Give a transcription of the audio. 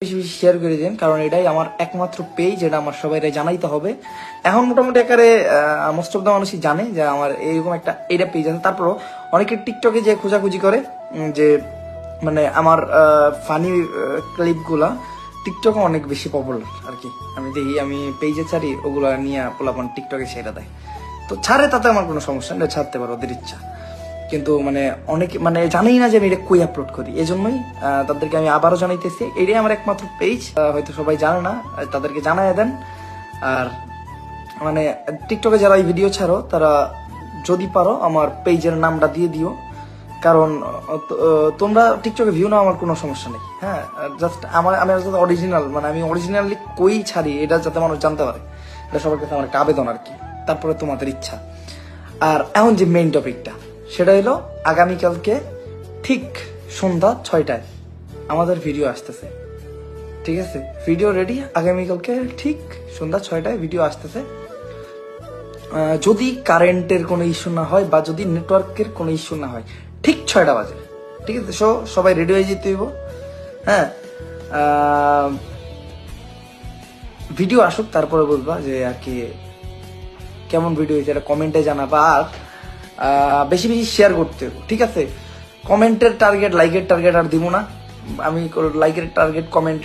বেশি বেশি শেয়ার করে দিন, কারণ এটাই আমার একমাত্র পেজ, যেটা আমার সবাই জানাইতে হবে। এখন মোটামুটি আকারে মোস্ট অফ দ্য মানুষই জানে যে আমার এইরকম একটা এইটা পেজ আছে। তারপরও অনেকে টিকটকে যে খোঁজাখুঁজি করে যে মানে আমার ফানি ক্লিপগুলা টিকটকে অনেক বেশি পপুলার আর কি। আমি দেখি, আমি পেজে ছাড়ি, ওগুলা নিয়ে পোলাপন টিকটকে ছেড়ে দেয়। তো ছাড়ে, তাতে আমার কোনো সমস্যা নেই, ছাড়তে পারো, ওদের ইচ্ছা। কিন্তু মানে অনেকে মানে জানেই না যে আমি এটা কই আপলোড করি। এই জন্যই তাদেরকে আমি আবারও জানাইতেছি, এটাই আমার একমাত্র পেজ। হয়তো সবাই জানে না, তাদেরকে জানাই দেন। আর মানে টিকটকে যারা এই ভিডিও ছাড়ো, তারা যদি পারো আমার পেজের নামটা দিয়ে দিও, কারণ তোমরা টিকটকে ভিউ নাও, আমার কোনো সমস্যা নেই। হ্যাঁ, জাস্ট আমি অরিজিনাল, মানে আমি অরিজিনালি কই ছাড়ি এটা যাতে মানুষ জানতে পারে, এটা সবার কাছে আমার একটা আবেদন আর কি। তারপরে তোমাদের ইচ্ছা। আর এখন যে মেইন টপিকটা, সেটা হলো আগামীকালকে ঠিক সন্ধ্যা 6টায় আমাদের ভিডিও আসতেছে। ঠিক আছে, ভিডিও রেডি, আগামীকালকে ঠিক সন্ধ্যা 6টায় ভিডিও আসতেছে। যদি কারেন্টের কোনো ইস্যু না হয় বা যদি নেটওয়ার্কের কোনো ইস্যু না হয়, ঠিক 6টা বাজে। ঠিক আছে, সবাই রেডি হয়ে যেতে হইব। হ্যাঁ, ভিডিও আসুক, তারপরে বলবা যে আর কি কেমন ভিডিও হয়েছে, এটা কমেন্টে জানাবা। আর বেশি বেশি শেয়ার করতে হবে। ঠিক আছে, কমেন্টের টার্গেট, লাইকের টার্গেট আর দিব না আমি। লাইকের টার্গেট, কমেন্ট